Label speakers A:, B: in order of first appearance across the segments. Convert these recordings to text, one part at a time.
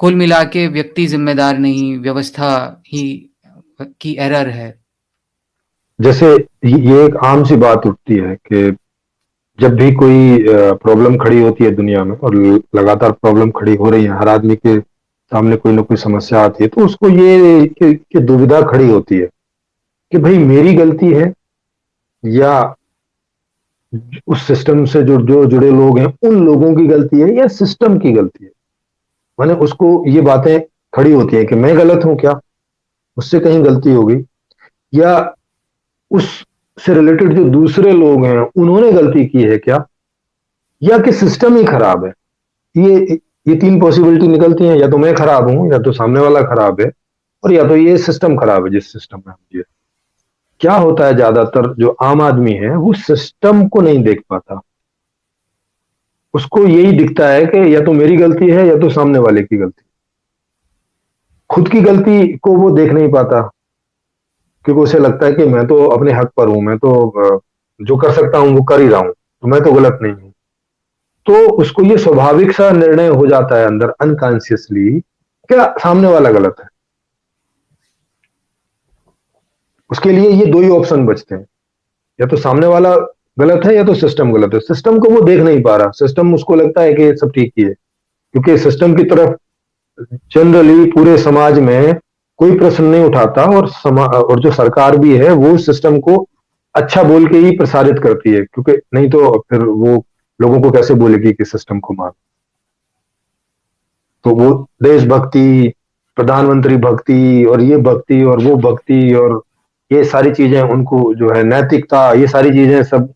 A: कुल मिला के व्यक्ति जिम्मेदार नहीं, व्यवस्था ही की एरर है।
B: जैसे ये एक आम सी बात उठती है कि जब भी कोई प्रॉब्लम खड़ी होती है दुनिया में, और लगातार प्रॉब्लम खड़ी हो रही है, हर आदमी के सामने कोई ना कोई समस्या आती है, तो उसको ये कि दुविधा खड़ी होती है कि भाई मेरी गलती है या उस सिस्टम से जो जो जुड़े लोग हैं उन लोगों की गलती है या सिस्टम की गलती है। माने उसको ये बातें खड़ी होती है कि मैं गलत हूं क्या, उससे कहीं गलती होगी, या उससे रिलेटेड जो दूसरे लोग हैं उन्होंने गलती की है क्या, या कि सिस्टम ही खराब है। ये तीन पॉसिबिलिटी निकलती हैं, या तो मैं खराब हूं, या तो सामने वाला खराब है, और या तो ये सिस्टम खराब है जिस सिस्टम में हम जिए। क्या होता है, ज्यादातर जो आम आदमी है वो सिस्टम को नहीं देख पाता। उसको यही दिखता है कि या तो मेरी गलती है या तो सामने वाले की गलती। खुद की गलती को वो देख नहीं पाता, क्योंकि उसे लगता है कि मैं तो अपने हक पर हूं, मैं तो जो कर सकता हूं वो कर ही रहा हूं, तो मैं तो गलत नहीं हूं। तो उसको ये स्वाभाविक सा निर्णय हो जाता है अंदर अनकॉन्शियसली, क्या सामने वाला गलत है। उसके लिए ये दो ही ऑप्शन बचते हैं, या तो सामने वाला गलत है या तो सिस्टम गलत है। सिस्टम को वो देख नहीं पा रहा, सिस्टम उसको लगता है कि सब ठीक ही है, क्योंकि सिस्टम की तरफ जनरली पूरे समाज में कोई प्रश्न नहीं उठाता, और जो सरकार भी है वो सिस्टम को अच्छा बोल के ही प्रसारित करती है, क्योंकि नहीं तो फिर वो लोगों को कैसे बोलेगी कि सिस्टम को मान। तो वो देशभक्ति, प्रधानमंत्री भक्ति, और ये भक्ति और वो भक्ति, और ये सारी चीजें उनको जो है नैतिकता, ये सारी चीजें सब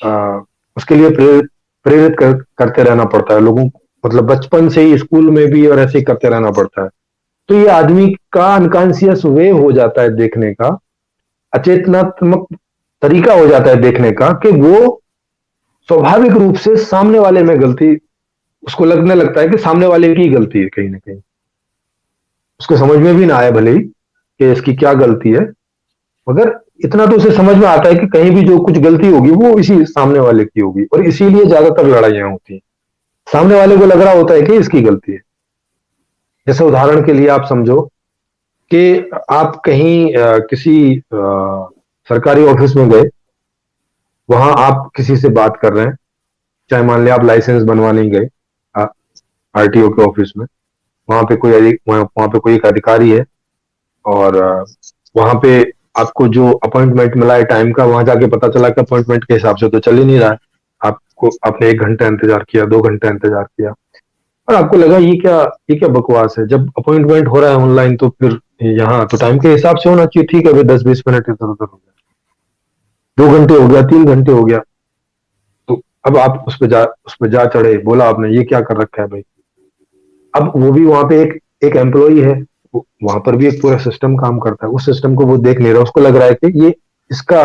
B: आ, उसके लिए प्रेरित करते रहना पड़ता है लोगों को। मतलब बचपन से ही स्कूल में भी और ऐसे ही करते रहना पड़ता है। तो ये आदमी का अनकॉन्शियस वे हो जाता है देखने का, अचेतनात्मक तरीका हो जाता है देखने का, कि वो स्वाभाविक रूप से सामने वाले में गलती, उसको लगने लगता है कि सामने वाले की गलती है कहीं ना कहीं। उसको समझ में भी ना आए भले ही कि इसकी क्या गलती है, मगर इतना तो उसे समझ में आता है कि कहीं भी जो कुछ गलती होगी वो इसी सामने वाले की होगी, और इसीलिए ज्यादातर लड़ाइयां होती हैं। सामने वाले को लग रहा होता है कि इसकी गलती है। जैसे उदाहरण के लिए आप समझो कि आप कहीं किसी सरकारी ऑफिस में गए, वहां आप किसी से बात कर रहे हैं, चाहे मान लिया आप लाइसेंस बनवाने ही गए आरटीओ के ऑफिस में। वहां पे कोई एक अधिकारी है, और वहां पे आपको जो अपॉइंटमेंट मिला है टाइम का, वहां जाके पता चला कि अपॉइंटमेंट के हिसाब से तो चल ही नहीं रहा है। आपने 1 घंटा इंतजार किया, 2 घंटा इंतजार किया, और आपको लगा ये क्या बकवास है, जब अपॉइंटमेंट हो रहा है ऑनलाइन तो फिर यहाँ तो टाइम के हिसाब से होना चाहिए। ठीक है भाई, 10-20 मिनट इधर उधर हो गया, 2 घंटे हो गया, 3 घंटे हो गया। तो अब आप उस पर जा चढ़े, बोला आपने ये क्या कर रखा है भाई। अब वो भी वहां पे एक एम्प्लॉई है, वहां पर भी एक पूरा सिस्टम काम करता है, उस सिस्टम को वो देख नहीं रहा, उसको लग रहा है कि इसका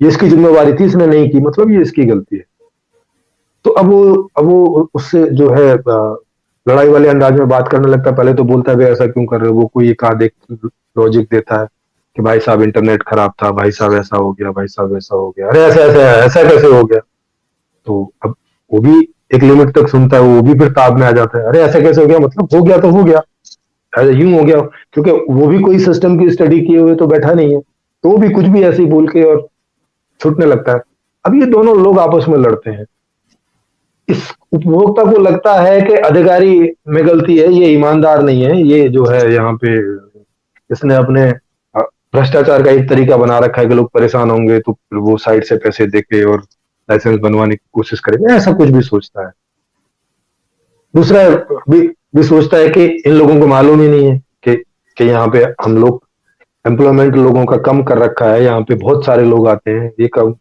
B: ये इसकी जिम्मेवारी थी, इसने नहीं की, मतलब ये इसकी गलती है। तो अब वो उससे जो है लड़ाई वाले अंदाज में बात करने लगता है। पहले तो बोलता है भाई ऐसा क्यों कर रहे हो, वो कोई एक आध एक लॉजिक देता है कि भाई साहब इंटरनेट खराब था, भाई साहब ऐसा हो गया, भाई साहब ऐसा हो गया, अरे ऐसा ऐसा ऐसा कैसे हो गया। तो अब वो भी एक लिमिट तक सुनता है, वो भी फिर ताब में आ जाता है, अरे ऐसा कैसे हो गया, मतलब हो गया तो हो गया, ऐसा यूं हो गया। क्योंकि वो भी कोई सिस्टम की स्टडी किए हुए तो बैठा नहीं है, तो वो भी कुछ भी ऐसे ही बोल के और छूटने लगता है। अब ये दोनों लोग आपस में लड़ते हैं। इस उपभोक्ता को लगता है कि अधिकारी में गलती है, ये ईमानदार नहीं है, ये जो है यहाँ पे इसने अपने भ्रष्टाचार का एक तरीका बना रखा है कि लोग परेशान होंगे तो फिर वो साइड से पैसे देके और लाइसेंस बनवाने की कोशिश करेंगे, ऐसा कुछ भी सोचता है। दूसरा भी सोचता है कि इन लोगों को मालूम ही नहीं है कि यहाँ पे हम लोग एम्प्लॉयमेंट लोगों का कम कर रखा है, यहाँ पे बहुत सारे लोग आते हैं, ये कम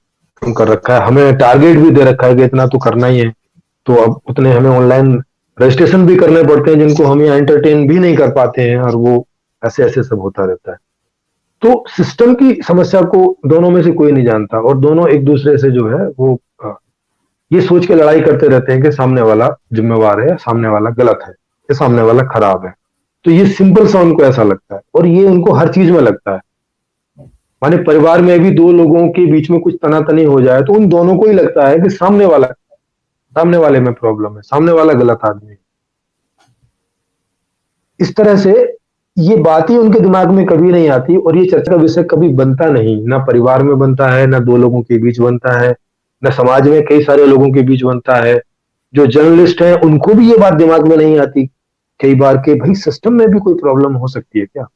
B: कम कर रखा है, हमें टारगेट भी दे रखा है कि इतना तो करना ही है। तो अब उतने हमें ऑनलाइन रजिस्ट्रेशन भी करने पड़ते हैं जिनको हम यहाँ एंटरटेन भी नहीं कर पाते हैं, और वो ऐसे ऐसे सब होता रहता है। तो सिस्टम की समस्या को दोनों में से कोई नहीं जानता, और दोनों एक दूसरे से जो है वो ये सोच के लड़ाई करते रहते हैं कि सामने वाला जिम्मेवार है, सामने वाला गलत है, या सामने वाला खराब है। तो ये सिंपल सा उनको ऐसा लगता है, और ये उनको हर चीज में लगता है। माने परिवार में भी दो लोगों के बीच में कुछ तनातनी हो जाए तो उन दोनों को ही लगता है कि सामने वाले में प्रॉब्लम है, सामने वाला गलत आदमी है। इस तरह से ये बात ही उनके दिमाग में कभी नहीं आती और ये चर्चा का विषय कभी बनता नहीं, ना परिवार में बनता है, ना 2 लोगों के बीच बनता है, ना समाज में कई सारे लोगों के बीच बनता है। जो जर्नलिस्ट हैं, उनको भी ये बात दिमाग में नहीं आती कई बार कि भई सिस्टम में भी कोई प्रॉब्लम हो सकती है क्या?